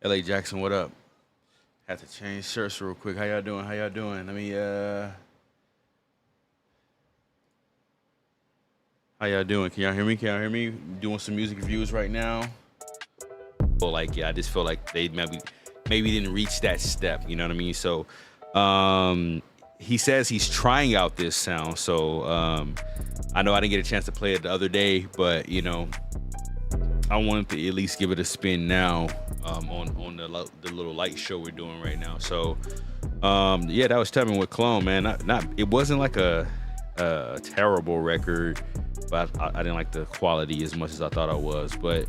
LA Jackson, what up? Had to change shirts real quick. How y'all doing? How y'all doing? Let me how y'all doing? Can y'all hear me? Can y'all hear me? Doing some music reviews right now. Well, like, yeah, I just feel like they maybe didn't reach that step, you know what I mean? So he says he's trying out this sound. So I know I didn't get a chance to play it the other day, but you know, I wanted to at least give it a spin now on the little light show we're doing right now. So yeah, that was Tevin with Clone, man. It wasn't like a terrible record, but I didn't like the quality as much as I thought I was. But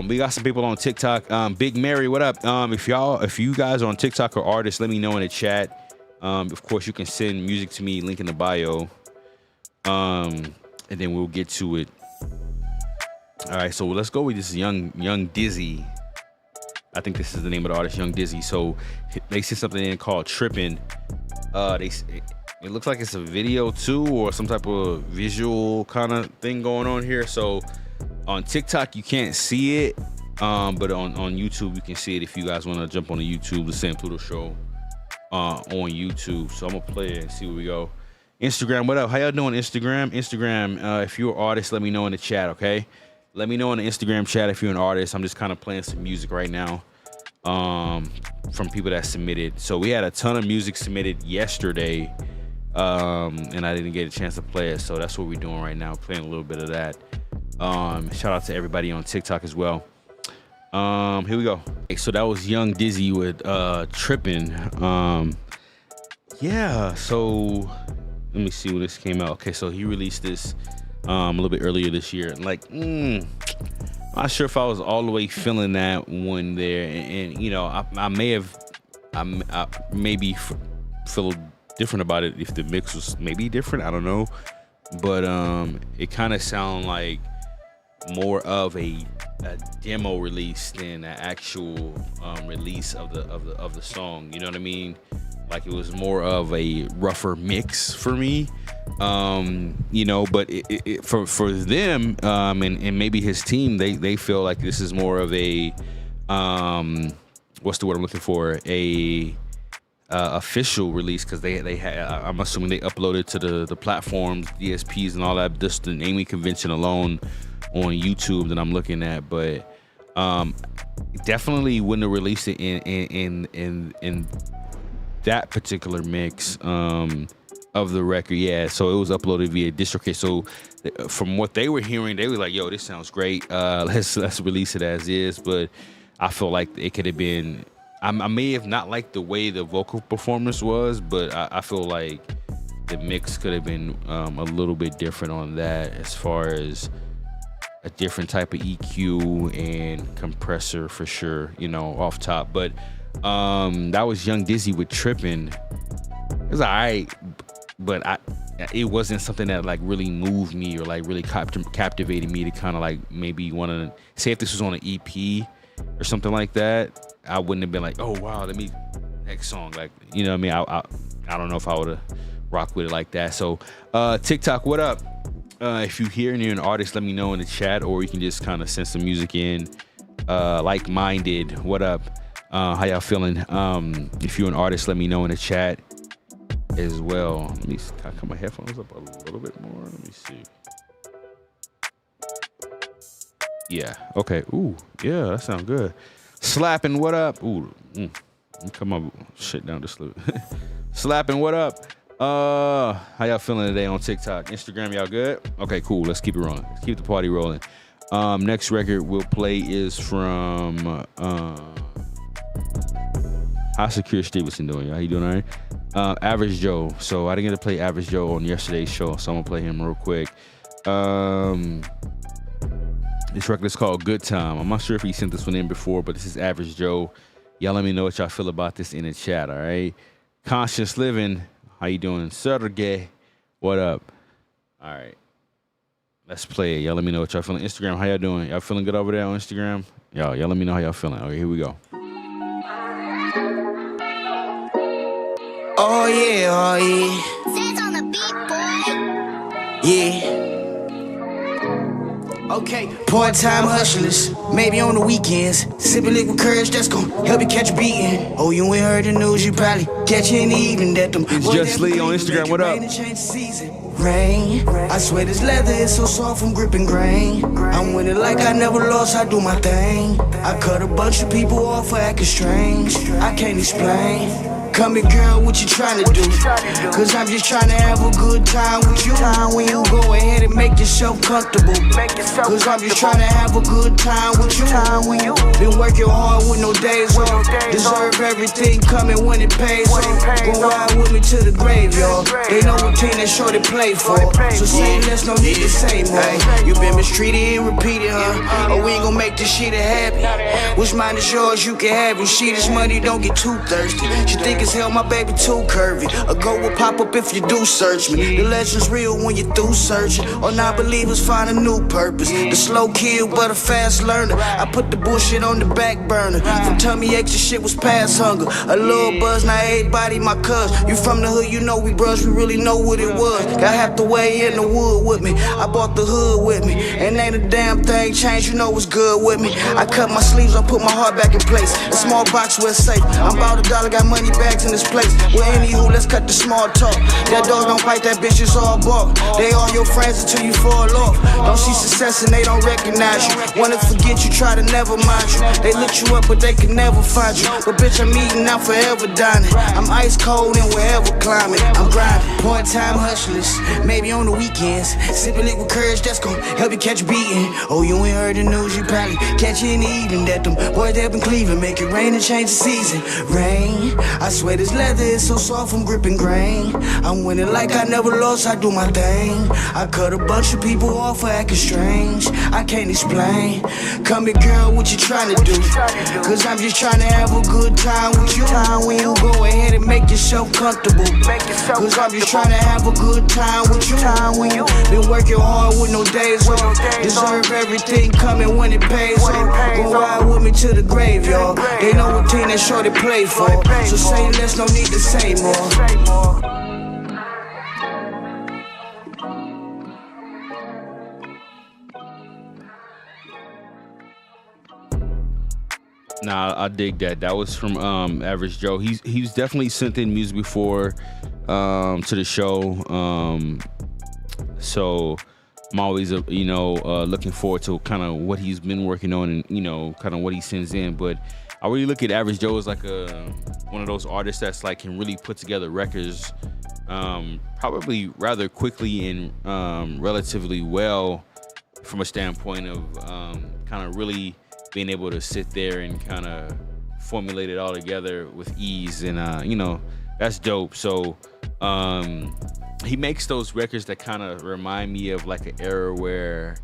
we got some people on TikTok. Big Mary, what up? If you guys are on TikTok or artists, let me know in the chat. Of course, you can send music to me, link in the bio, and then we'll get to it. All right, so let's go with this Young Dizzy. I think this is the name of the artist, Young Dizzy. So they said something in called Trippin'. It looks like it's a video too, or some type of visual kind of thing going on here. So on TikTok you can't see it, but on YouTube you can see it if you guys want to jump on the YouTube, the San Pluto Show on YouTube. So I'm gonna play it and see where we go. Instagram, what up? How y'all doing? Instagram, if you're an artist, let me know in the chat, okay? Let me know in the Instagram chat if you're an artist. I'm just kind of playing some music right now from people that submitted. So we had a ton of music submitted yesterday, and I didn't get a chance to play it. So that's what we're doing right now, playing a little bit of that. Shout out to everybody on TikTok as well. Here we go. So that was Young Dizzy with Trippin'. Yeah, so let me see when this came out. Okay, so he released this a little bit earlier this year. Like, I'm not sure if I was all the way feeling that one there, and you know, I maybe feel different about it if the mix was maybe different. I don't know, but it kind of sounded like more of a demo release than an actual release of the song. You know what I mean? Like it was more of a rougher mix for me. You know, but for them and maybe his team, they feel like this is more of a what's the word I'm looking for, a official release, because they had, I'm assuming they uploaded to the platforms, DSPs and all that, just the naming convention alone on YouTube that I'm looking at. But definitely wouldn't have released it in that particular mix of the record. Yeah, so it was uploaded via DistroKid. So from what they were hearing, they were like, yo, this sounds great, let's release it as is. But I feel like it could have been, I may have not liked the way the vocal performance was, but I feel like the mix could have been a little bit different on that, as far as a different type of EQ and compressor for sure, you know, off top. But that was Young Dizzy with Trippin'. It was alright, but it wasn't something that like really moved me or like really captivated me to kind of like maybe want to say, if this was on an EP or something like that, I wouldn't have been like, oh wow, let me next song, like, you know what I mean? I don't know if I would have rocked with it like that. So TikTok, what up? If you hear and you're an artist, let me know in the chat, or you can just kind of send some music in. Like-minded, what up? How y'all feeling? If you're an artist, let me know in the chat as well. Let me see. Can I cut my headphones up a little bit more? Let me see. Yeah, okay. Ooh, yeah, that sounds good. Slapping, what up? Ooh, come on, shit down just a little. Slapping, what up? How y'all feeling today on TikTok? Instagram, y'all good? Okay, cool. Let's keep it rolling. Let's keep the party rolling. Next record we'll play is from how's Secure Stevenson doing? Y'all, he doing all right? Average Joe. So I didn't get to play Average Joe on yesterday's show, so I'm gonna play him real quick. This record is called Good Time. I'm not sure if he sent this one in before, but this is Average Joe. Y'all let me know what y'all feel about this in the chat, all right? Conscious Living, how you doing? Sergey, what up? All right, let's play it. Y'all let me know what y'all feeling. Instagram, how y'all doing? Y'all feeling good over there on Instagram? Y'all let me know how y'all feeling. Okay, here we go. Oh yeah, oh yeah. Says on the beat, boy. Yeah. Okay, part-time hustlers, maybe on the weekends. Sipping liquid courage, that's gon' help you catch a beating. Oh, you ain't heard the news, you probably catch it in the evening that them. It's Just Lee on Instagram, what up? Rain, I swear this leather is so soft from gripping grain. I'm winning like I never lost, I do my thing. I cut a bunch of people off for acting strange. I can't explain. Come here, girl, what you tryna do? Cause I'm just tryna have a good time with you. When you go ahead and make yourself comfortable. Cause I'm just tryna have a good time with you. Been working hard with no days off. Deserve everything coming when it pays off. Go ride with me to the graveyard. They know what team that sure they play for. So say less, no need to say more. You been mistreated and repeated, huh? Or we ain't gon' make this shit a habit. What's mine is yours, you can have it. She this money, don't get too thirsty. She think it's hell, my baby too curvy. A goat will pop up if you do search me. The legend's real when you through searching. Or non-believers find a new purpose. The slow kill, but a fast learner. I put the bullshit on the back burner. From tummy aches, the shit was past hunger. A little buzz, now everybody my cuz. You from the hood, you know we brush, we really know what it was. Got half the way in the wood with me. I bought the hood with me. And ain't a damn thing changed, you know what's good with me. I cut my sleeves, I put my heart back in place. A small box where it's safe. I'm about $1, got money bags in this place. Well, anywho, let's cut the small talk. That dog don't bite, that bitch is all bark. They all your friends until you fall off. Don't see success and they don't recognize you. Wanna forget you, try to never mind you. They look you up, but they can never find you. But bitch, I'm eating out forever dining. I'm ice cold and wherever climbing. I'm grinding. Part-time hustlers, maybe on the weekends. Sipping liquid courage, that's gon' help you catch a beating. Oh, you ain't heard the news, you probably catch it in the evening that them boys up in Cleveland make it rain and change the season. Rain, I swear this leather is so soft from gripping grain. I'm winning like I never lost, I do my thing. I cut a bunch of people off for acting strange. I can't explain. Come here, girl, what you tryna do? Cause I'm just tryna have a good time with you. When you go ahead and make yourself comfortable. Cause I'm just tryna have a good time with you. Been working hard with no days off. Deserve everything coming when it pays off. Go ride with me to the graveyard. They know what team that sure they play for. So say less, no need to say more. Nah, I dig that. That was from Average Joe. He's definitely sent in music before to the show. So I'm always looking forward to kind of what he's been working on and kind of what he sends in. But I really look at Average Joe as like one of those artists that's like can really put together records probably rather quickly and relatively well from a standpoint of kind of really being able to sit there and kind of formulate it all together with ease. And that's dope. So he makes those records that kind of remind me of like an era where,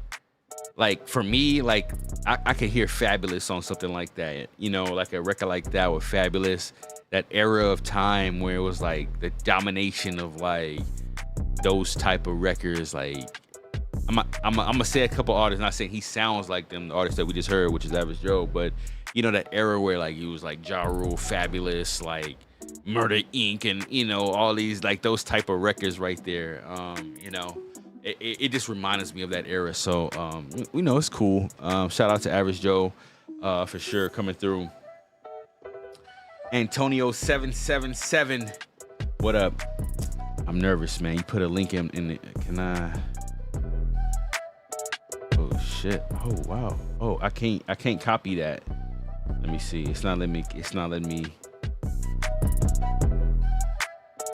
like, for me, like I could hear Fabulous on something like that, like a record like that with Fabulous, that era of time where it was like the domination of like those type of records. Like I'm gonna say a couple artists, not saying he sounds like them, the artists that we just heard, which is Average Joe, but that era where like he was like Ja Rule, Fabulous, like Murder Inc. and all these like those type of records right there. It just reminds me of that era. So it's cool. Shout out to Average Joe for sure coming through. Antonio 777, what up? I'm nervous, man. You put a link in the, can I? Oh shit. Oh wow. Oh, I can't copy that. Let me see. It's not letting me.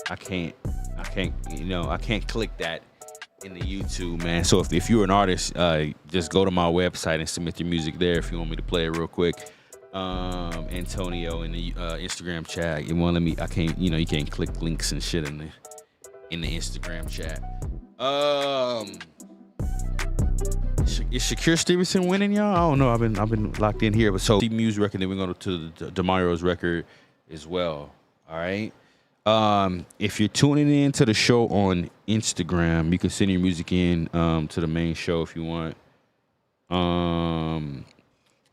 I can't click that in the YouTube, man. So if you're an artist, just go to my website and submit your music there if you want me to play it real quick. Antonio in the Instagram chat. It won't let me. I can't. You can't click links and shit in the Instagram chat. Is Shakir Stevenson winning, y'all? I don't know. I've been locked in here, but so Muse record, then we're going to DeMario's record as well. All right. If you're tuning in to the show on Instagram, you can send your music in to the main show if you want.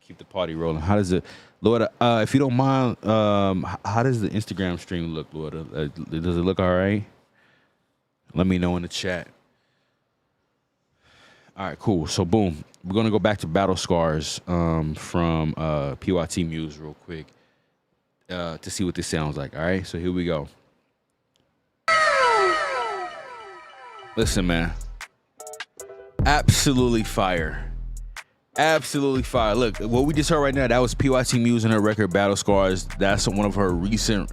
Keep the party rolling. How does it, Lord? If you don't mind, how does the Instagram stream look, Lord? Does it look all right? Let me know in the chat. All right, cool. So boom. we're gonna go back to Battle Scars from PYT Muse real quick to see what this sounds like. All right, so here we go. Listen, man, absolutely fire, absolutely fire. Look, what we just heard right now, that was PYT Muse and her record Battle Scars. That's one of her recent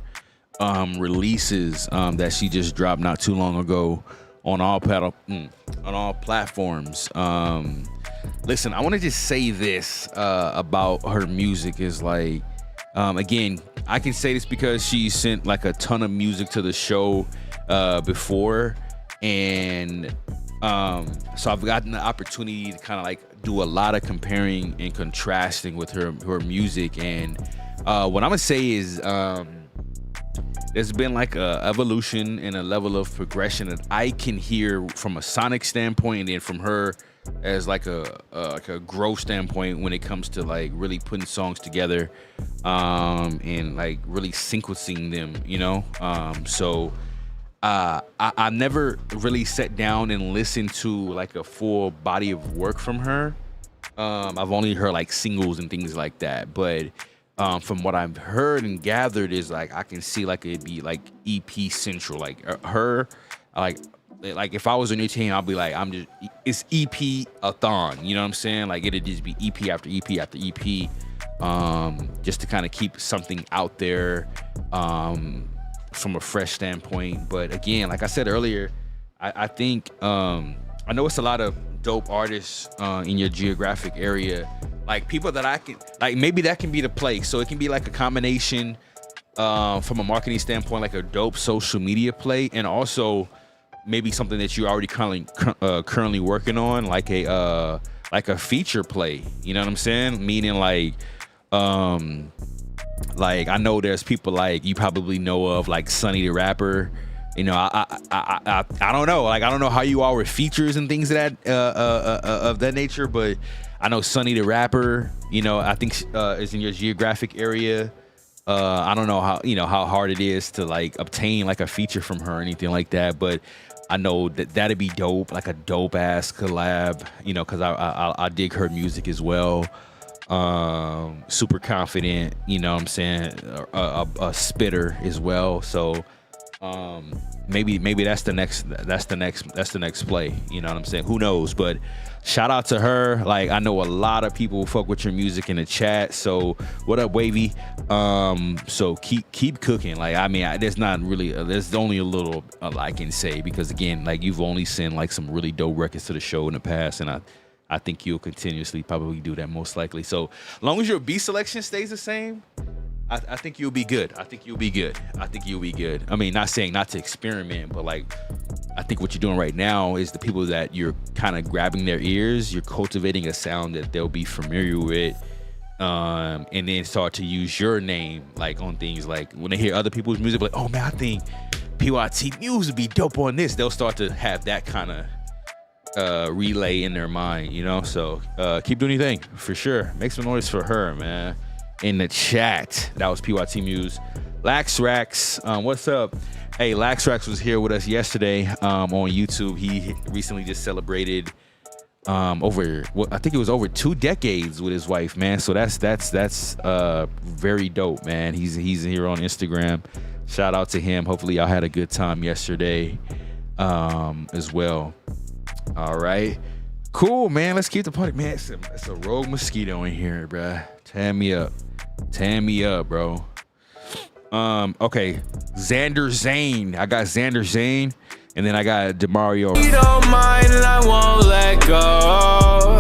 releases that she just dropped not too long ago on all platforms. Listen, I want to just say this about her music is like, again, I can say this because she sent like a ton of music to the show before, and so I've gotten the opportunity to kind of like do a lot of comparing and contrasting with her music. And what I'm gonna say is there's been like a evolution and a level of progression that I can hear from a sonic standpoint, and then from her as like a growth standpoint when it comes to like really putting songs together and like really sequencing them, you know. So I never really sat down and listened to like a full body of work from her. I've only heard like singles and things like that, but from what I've heard and gathered is like I can see like it'd be like EP central, like her, like if I was on your team, I'll be like, it's EP-a-thon, you know what I'm saying? Like it'd just be EP after EP after EP, just to kind of keep something out there from a fresh standpoint. But again, like I said earlier, I think I know it's a lot of dope artists in your geographic area, like people that I can, like maybe that can be the play. So it can be like a combination from a marketing standpoint, like a dope social media play, and also maybe something that you're already currently working on, like a feature play. You know what I'm saying? Meaning like I know there's people like you probably know of, like Sonny the Rapper. You know, I don't know. Like I don't know how you all were features and things of that nature, but I know Sonny the Rapper, you know, I think is in your geographic area. I don't know how hard it is to like obtain like a feature from her or anything like that, but I know that'd be dope, like a dope ass collab, you know, because I dig her music as well. Super confident, you know what I'm saying, a spitter as well. So maybe that's the next play, you know what I'm saying? Who knows? But shout out to her. Like I know a lot of people fuck with your music in the chat. So what up, Wavy? So keep cooking. Like I mean, there's only a little I can say, because again, like you've only sent like some really dope records to the show in the past, and I think you'll continuously probably do that most likely. So as long as your beat selection stays the same, I think you'll be good. I think you'll be good. I mean, not saying not to experiment, but like, I think what you're doing right now is the people that you're kind of grabbing their ears, you're cultivating a sound that they'll be familiar with, and then start to use your name like on things like when they hear other people's music, like, oh man, I think PYT Muse would be dope on this. They'll start to have that kind of relay in their mind, you know? So keep doing your thing, for sure. Make some noise for her, man. In the chat, that was PYT Muse. Laxrax, what's up? Hey, Laxrax was here with us yesterday on YouTube. He recently just celebrated I think it was over 2 decades with his wife, man. So that's very dope, man. He's here on Instagram. Shout out to him. Hopefully y'all had a good time yesterday as well. All right, cool, man. Let's keep the party, man. It's a rogue mosquito in here, bruh. Tan me up, bro. Okay, Xander Zane. I got Xander Zane, and then I got DeMario. You don't mind, and I won't let go.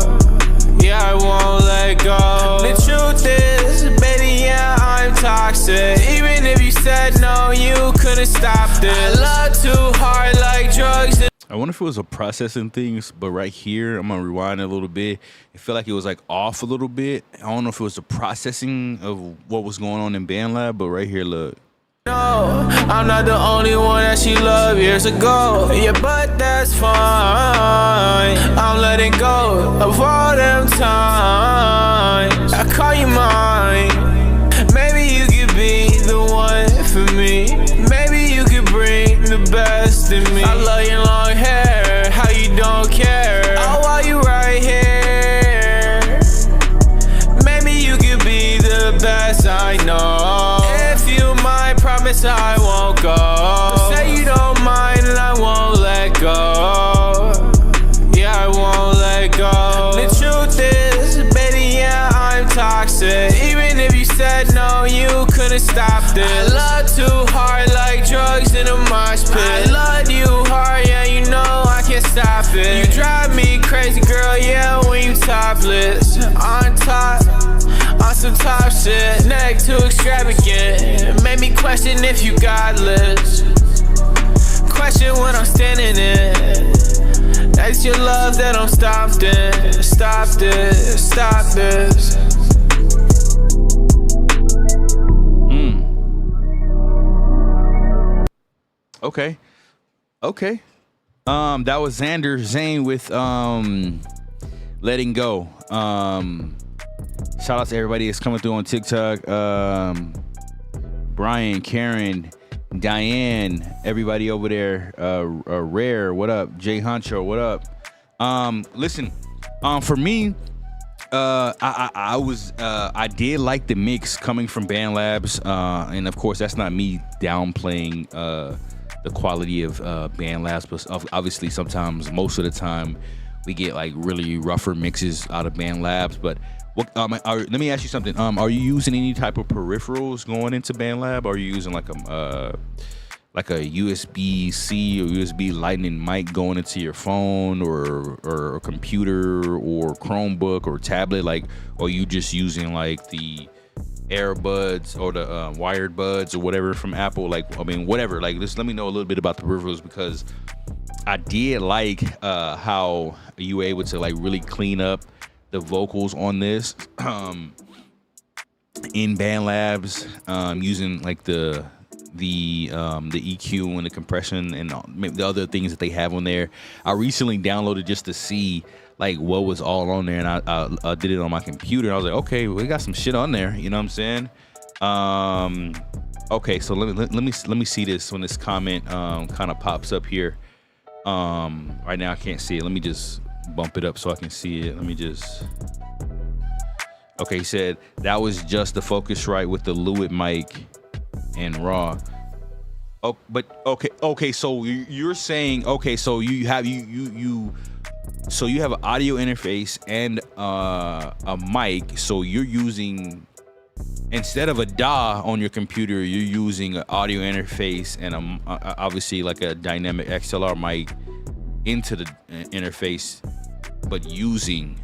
Yeah, I won't let go. The truth is, baby, yeah, I'm toxic. Even if you said no, you couldn't stop this. I love too hard like drugs. I wonder if it was a processing things, but right here, I'm gonna rewind a little bit. It felt like it was like off a little bit. I don't know if it was the processing of what was going on in BandLab, but right here, look. No, I'm not the only one that she loved years ago. Yeah, but that's fine. I'm letting go of all them times. I call you mine. Maybe you could be the one for me. Maybe you could bring the best in me. I love your long hair, how you don't care. I want you right here. I know. If you mind, promise I won't go. Say you don't mind and I won't let go. Yeah, I won't let go. The truth is, baby, yeah, I'm toxic. Even if you said no, you couldn't stop this. I love too hard like drugs in a mosh pit. I love you hard, yeah, you know I can't stop it. You drive me crazy, girl, yeah, when you topless. On top, on some top shit. Neck too extravagant. Made me question if you godless. Question when I'm standing in. That's your love that I'm stopped in. Stop this, stop this. Okay. Okay. That was Xander Zane with Letting Go. Shout out to everybody that's coming through on TikTok. Brian, Karen, Diane, everybody over there. Rare, what up? Jay Honcho, what up? Listen, for me, I did like the mix coming from Band Labs, and of course that's not me downplaying the quality of Band Labs, but obviously sometimes, most of the time, we get like really rougher mixes out of Band Labs. But what, let me ask you something. Are you using any type of peripherals going into Band Lab? Are you using like a USB-C or USB Lightning mic going into your phone or a computer or Chromebook or tablet? Like, or are you just using like the AirBuds or the wired buds or whatever from Apple? Like, I mean, whatever. Like, just let me know a little bit about the peripherals, because I did like how you were able to like really clean up the vocals on this in Band Labs, using like the EQ and the compression and maybe the other things that they have on there. I recently downloaded just to see like what was all on there, and I did it on my computer. I was like, okay, we got some shit on there. You know what I'm saying? Okay, so let me see this when this comment kind of pops up here. Right now I can't see it. Let me just bump it up so I can see it. Let me just. Okay, he said that was just the Focusrite with the Lewitt mic and raw. Oh, but okay. So you're saying, okay, so you have so you have an audio interface and a mic. So you're using, instead of a DAW on your computer, you're using an audio interface and obviously like a dynamic XLR mic into the interface, but using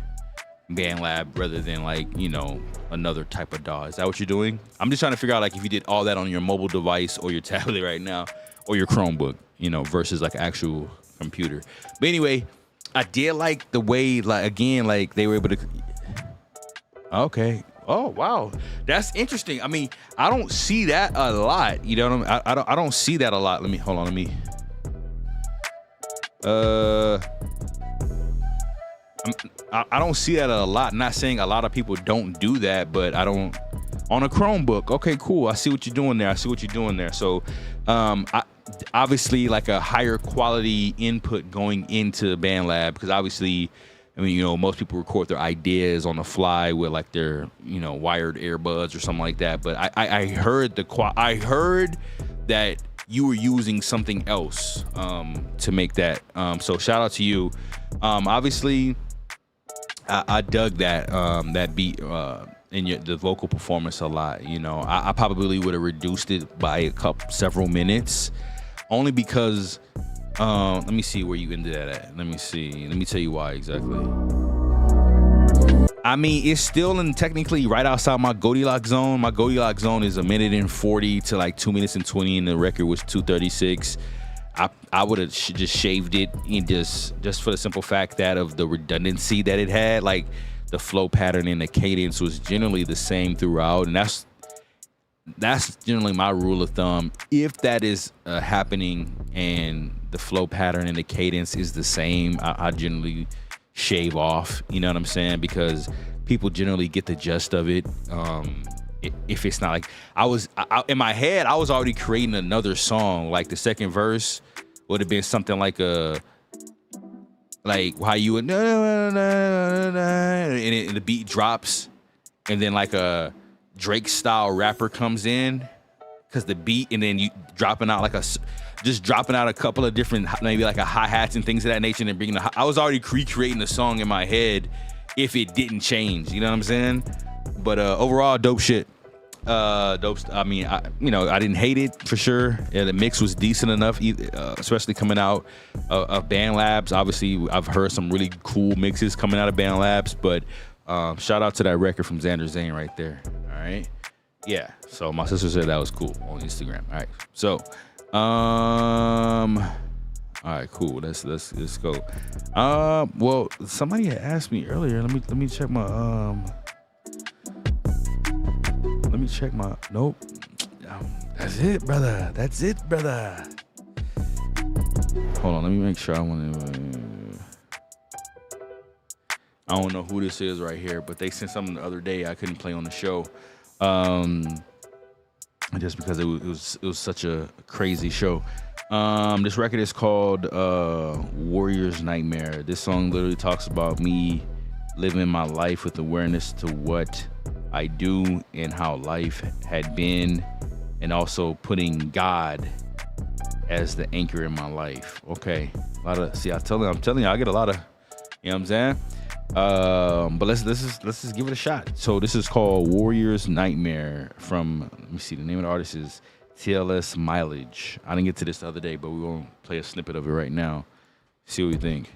BandLab rather than like, you know, another type of DAW. Is that what you're doing? I'm just trying to figure out like if you did all that on your mobile device or your tablet right now or your Chromebook, you know, versus like actual computer. But anyway, I did like the way, like, again, like they were able to. Okay. Oh wow, that's interesting. I mean, I don't see that a lot. You know what I mean? I don't see that a lot. Let me hold on. Let me. I don't see that a lot. Not saying a lot of people don't do that, but I don't. On a Chromebook, okay, cool. I see what you're doing there. So, obviously, like a higher quality input going into BandLab, because obviously, I mean, you know, most people record their ideas on the fly with like their, you know, wired earbuds or something like that. But I heard that you were using something else to make that. So shout out to you. Obviously, I dug that beat in the vocal performance a lot. You know, I probably would have reduced it by several minutes, only because. Let me see where you ended that at. Let me see. Let me tell you why exactly. I mean, it's still technically right outside my Goldilocks zone. My Goldilocks zone is 1:40 to like 2:20, and the record was 2:36. I would have just shaved it, and just for the simple fact that of the redundancy that it had. Like the flow pattern and the cadence was generally the same throughout, and that's generally my rule of thumb. If that is happening and the flow pattern and the cadence is the same, I generally shave off. You know what I'm saying? Because people generally get the gist of it. If it's not like I in my head, I was already creating another song. Like the second verse would have been something like how you would and the beat drops, and then like Drake style rapper comes in, because the beat, and then you dropping out like just dropping out a couple of different, maybe like a hi-hats and things of that nature, and then bringing I was already recreating the song in my head if it didn't change, you know what I'm saying? But overall, dope shit. Dope. I mean, I didn't hate it for sure. Yeah, the mix was decent enough, especially coming out of Band Labs. Obviously, I've heard some really cool mixes coming out of Band Labs, but shout out to that record from Xander Zane right there. All right. Yeah. So my sister said that was cool on Instagram. All right. So, all right, cool. Let's go. Well, somebody had asked me earlier. Let me check my nope. That's it, brother. Hold on, let me make sure I don't know who this is right here, but they sent something the other day I couldn't play on the show. Just because it was such a crazy show. This record is called Warrior's Nightmare. This song literally talks about me living my life with awareness to what I do and how life had been, and also putting God as the anchor in my life. Okay, I'm telling you, I get a lot of, you know what I'm saying? But let's just give it a shot. So this is called Warrior's Nightmare from, let me see, the name of the artist is TLS Mileage. I didn't get to this the other day, but we won't play a snippet of it right now. See what you think.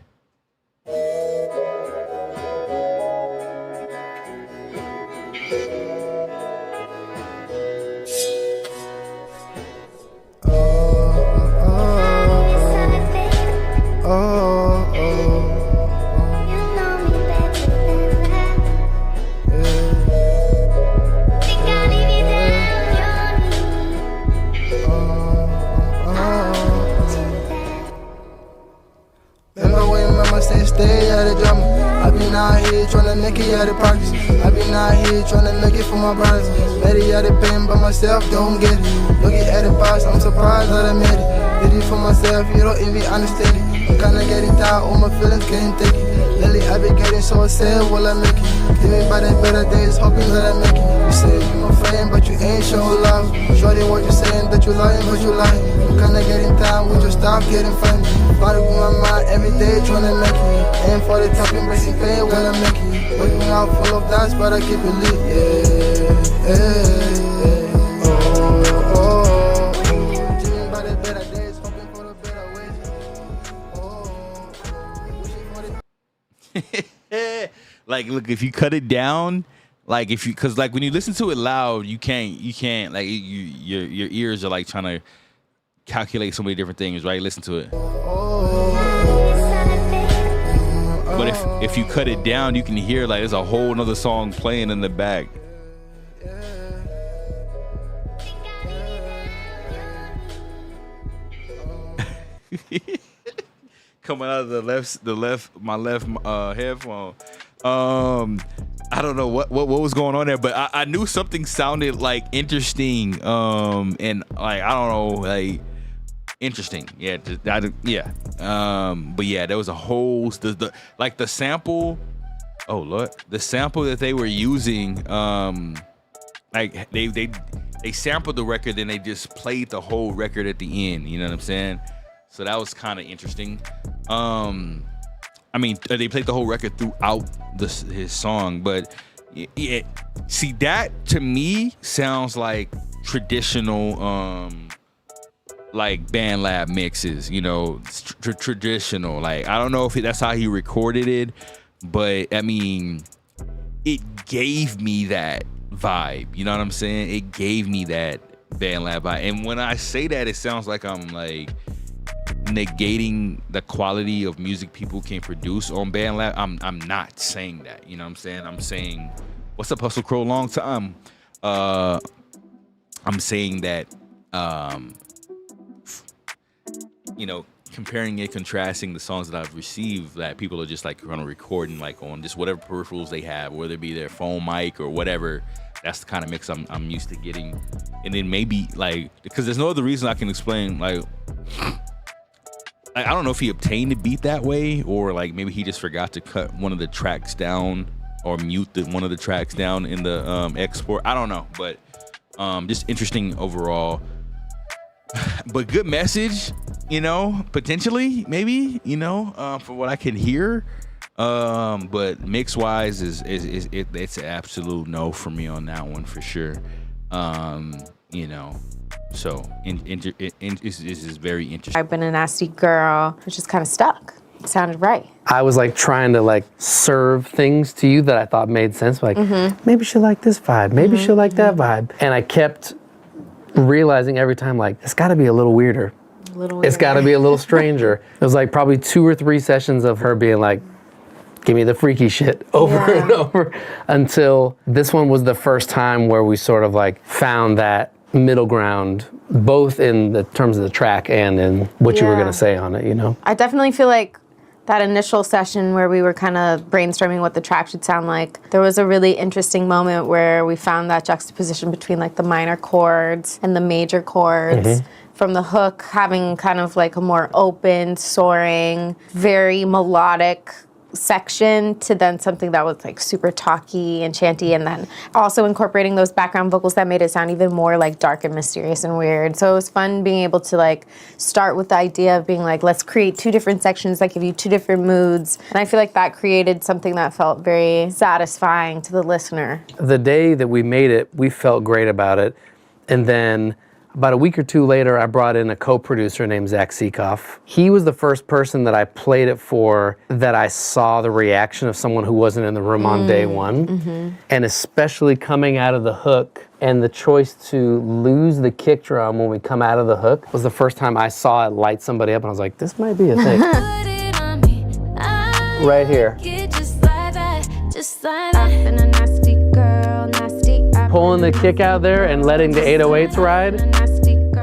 Tryna make it out of pockets. I been out here tryna make it for my brothers. Ready out of pain by myself, don't get it. Looking at the box, I'm surprised that I made it. Did it for myself, you don't even understand it. I'm kinda getting tired, all my feelings can't take it. Lately I been getting so sad, will I make it? Living by the better days, hoping that I make it. You say you my friend, but you ain't show love. Shorty, what you saying, that you lying, but you lying. I'm kinda getting tired, would you stop getting funny? Body with my mind every day, tryna make it. Aim for the top and basic pay when I make it. Waking out full of doubts, but I keep it lit, yeah, yeah. Oh, oh, oh. Dreaming by the better days, hoping for the better ways. Oh, wishing for the Like, look, if you cut it down, like cause like when you listen to it loud, you can't like your ears are like trying to calculate so many different things, right? Listen to it. But if you cut it down, you can hear like there's a whole nother song playing in the back. Coming out of my left headphone. I don't know what was going on there, but I knew something sounded like interesting. And like I don't know, like interesting. Yeah, yeah. But yeah, there was a whole the sample. Oh Lord, the sample that they were using. Like they sampled the record, then they just played the whole record at the end. You know what I'm saying? So that was kind of interesting. I mean, they played the whole record throughout his song, but yeah, see, that to me sounds like traditional, like Band Lab mixes, you know, traditional. Like, I don't know if that's how he recorded it, but I mean, it gave me that vibe. You know what I'm saying? It gave me that Band Lab vibe. And when I say that, it sounds like I'm like negating the quality of music people can produce on Band Lab. I'm not saying that, you know what I'm saying? I'm saying, what's up, Hustle Crow? Long time. I'm saying that, you know, comparing and contrasting the songs that I've received that people are just like kind of recording like on just whatever peripherals they have, whether it be their phone mic or whatever. That's the kind of mix I'm used to getting. And then maybe like, because there's no other reason I can explain, like I don't know if he obtained the beat that way, or like maybe he just forgot to cut one of the tracks down or mute one of the tracks down in the export. I don't know, but just interesting overall. But good message, you know, potentially, maybe, you know, for what I can hear. But mix wise it's an absolute no for me on that one for sure. You know, so this is very interesting. I've been a nasty girl. It's just kind of stuck. It sounded right. I was like trying to like serve things to you that I thought made sense. Like maybe she'll like this vibe. Maybe she'll like that vibe. And I kept realizing every time like it's got to be a little weirder. It's got to be a little stranger. It was like probably 2 or 3 sessions of her being like, give me the freaky shit over and over, until this one was the first time where we sort of like found that middle ground, both in the terms of the track and in what you were gonna say on it, you know? I definitely feel like that initial session where we were kind of brainstorming what the track should sound like, there was a really interesting moment where we found that juxtaposition between like the minor chords and the major chords. From the hook having kind of like a more open, soaring, very melodic section to then something that was like super talky and chanty, and then also incorporating those background vocals that made it sound even more like dark and mysterious and weird. So it was fun being able to like start with the idea of being like, let's create 2 different sections that give you 2 different moods. And I feel like that created something that felt very satisfying to the listener. The day that we made it, we felt great about it. And then about a week or 2 later, I brought in a co-producer named Zach Seekoff. He was the first person that I played it for that I saw the reaction of someone who wasn't in the room on day one. And especially coming out of the hook, and the choice to lose the kick drum when we come out of the hook was the first time I saw it light somebody up, and I was like, this might be a thing. Right here. Pulling the kick out there and letting the 808s ride.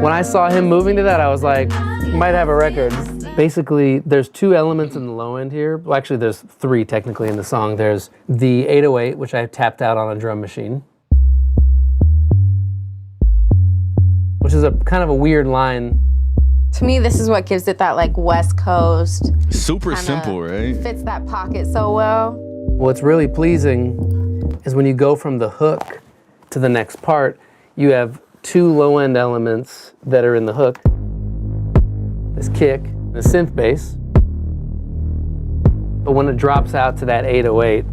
When I saw him moving to that, I was like, might have a record. Basically, there's 2 elements in the low end here. Well, actually, there's 3 technically in the song. There's the 808, which I tapped out on a drum machine, which is a kind of a weird line. To me, this is what gives it that like West Coast. Super simple, right? Fits that pocket so well. What's really pleasing is when you go from the hook to the next part, you have 2 low-end elements that are in the hook. This kick, the synth bass. But when it drops out to that 808,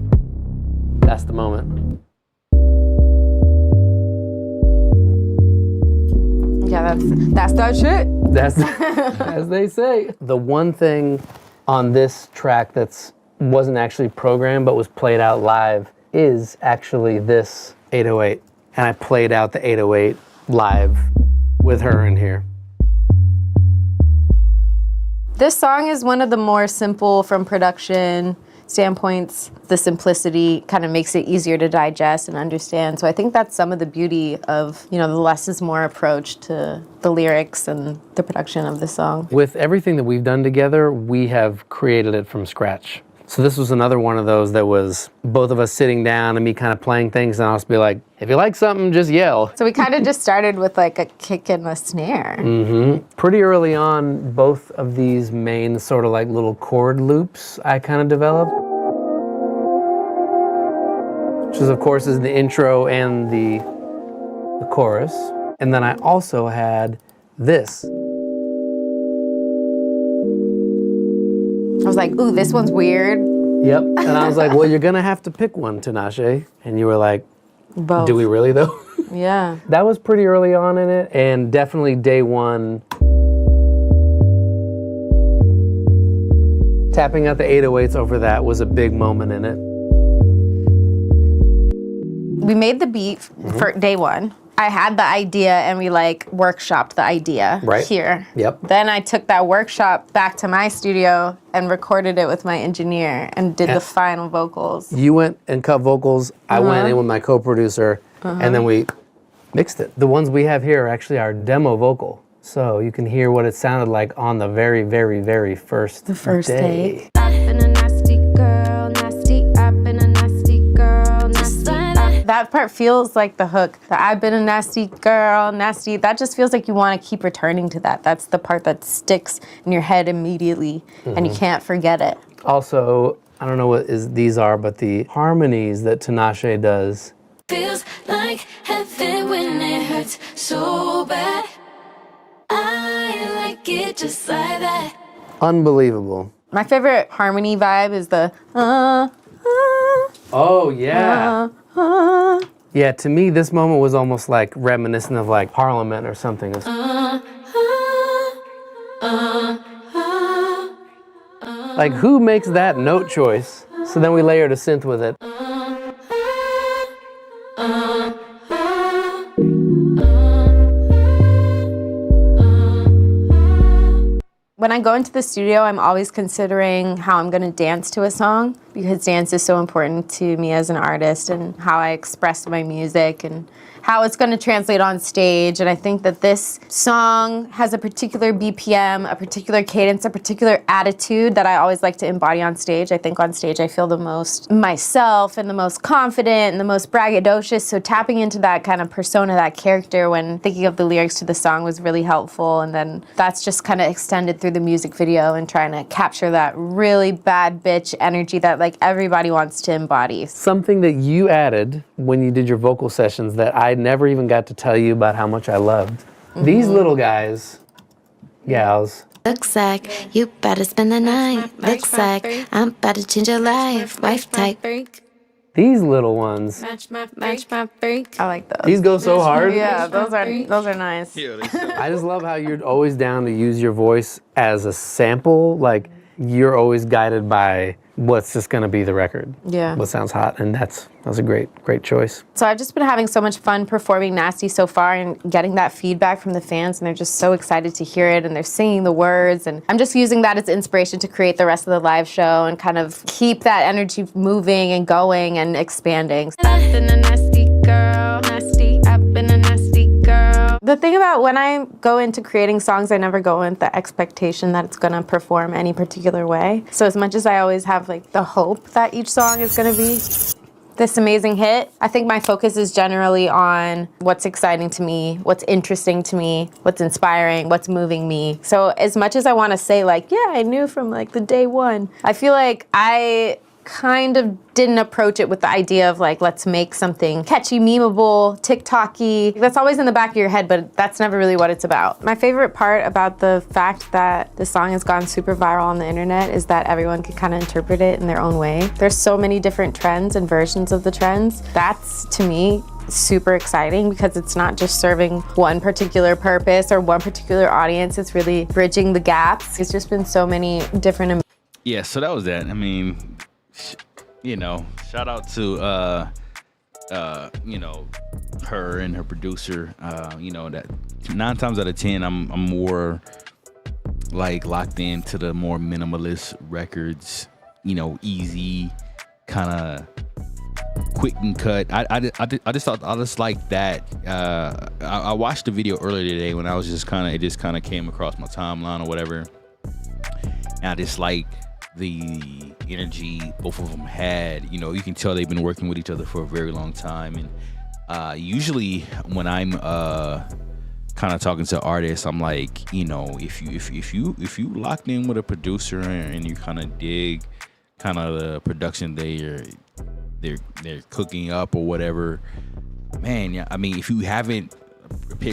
that's the moment. Yeah, that's that shit. That's, as they say. The one thing on this track that's wasn't actually programmed but was played out live is actually this 808. And I played out the 808 live with her in here. This song is one of the more simple from production standpoints. The simplicity kind of makes it easier to digest and understand. So I think that's some of the beauty of, you know, the less is more approach to the lyrics and the production of the song. With everything that we've done together, we have created it from scratch. So this was another one of those that was both of us sitting down and me kind of playing things, and I'll just be like, if you like something, just yell. So we kind of just started with like a kick and a snare. Pretty early on, both of these main sort of like little chord loops I kind of developed, which is of course is the intro and the chorus. And then I also had this. I was like, ooh, this one's weird. Yep. And I was like, well, you're gonna have to pick one, Tinashe. And you were like, both. Do we really though? Yeah. That was pretty early on in it, and definitely day one. Tapping out the 808s over that was a big moment in it. We made the beat for day one. I had the idea and we like workshopped the idea here. Yep. Then I took that workshop back to my studio and recorded it with my engineer and did the final vocals. You went and cut vocals, I went in with my co-producer, and then we mixed it. The ones we have here are actually our demo vocal. So you can hear what it sounded like on the very, very, very first The first day. take. I've been a nasty girl, nasty. I've been a nasty girl, nasty. That part feels like the hook. The I've been a nasty girl, nasty. That just feels like you want to keep returning to that. That's the part that sticks in your head immediately, and you can't forget it. Also, I don't know what these are, but the harmonies that Tinashe does. Feels like heaven when it hurts so bad. I like it just like that. Unbelievable. My favorite harmony vibe is the Oh, yeah. Yeah, to me, this moment was almost like reminiscent of like Parliament or something. Like, who makes that note choice? So then we layered a synth with it. When I go into the studio, I'm always considering how I'm going to dance to a song, because dance is so important to me as an artist, and how I express my music and how it's going to translate on stage. And I think that this song has a particular BPM, a particular cadence, a particular attitude that I always like to embody on stage. I think on stage I feel the most myself and the most confident and the most braggadocious. So tapping into that kind of persona, that character, when thinking of the lyrics to the song was really helpful. And then that's just kind of extended through the music video and trying to capture that really bad bitch energy that like everybody wants to embody. Something that you added when you did your vocal sessions that I never even got to tell you about how much I loved. These little guys, gals. Looks like you better spend the night. Looks like I'm about to change your life. Wife type. These little ones. Match my freak. I like those. These go so hard. Yeah, those are nice. I just love how you're always down to use your voice as a sample. Like, you're always guided by what's just gonna be the record. Yeah. What sounds hot, and that was a great choice. So I've just been having so much fun performing Nasty so far and getting that feedback from the fans, and they're just so excited to hear it, and they're singing the words, and I'm just using that as inspiration to create the rest of the live show and kind of keep that energy moving and going and expanding. I've been a nasty girl. Nasty. I've been a nasty girl. The thing about when I go into creating songs, I never go in with the expectation that it's gonna perform any particular way. So as much as I always have like the hope that each song is gonna be this amazing hit, I think my focus is generally on what's exciting to me, what's interesting to me, what's inspiring, what's moving me. So as much as I wanna say like, yeah, I knew from like the day one, I feel like I kind of didn't approach it with the idea of like, let's make something catchy, memeable, TikTok-y. That's always in the back of your head, but that's never really what it's about. My favorite part about the fact that the song has gone super viral on the internet is that everyone can kind of interpret it in their own way. There's so many different trends and versions of the trends. That's, to me, super exciting, because it's not just serving one particular purpose or one particular audience. It's really bridging the gaps. It's just been so many different. Yeah, so that was that. I mean, you know, shout out to you know, her and her producer. You know, that 9 times out of 10 I'm more like locked into the more minimalist records, you know, easy, kind of quick and cut. I just thought I just like that. I watched the video earlier today when I was just kind of, it just kind of came across my timeline or whatever, and I just like the energy both of them had. You know, you can tell they've been working with each other for a very long time. And usually when I'm kind of talking to artists, I'm like, you know, if you locked in with a producer and you kind of dig kind of the production they're cooking up or whatever, man, yeah, I mean, if you haven't pitched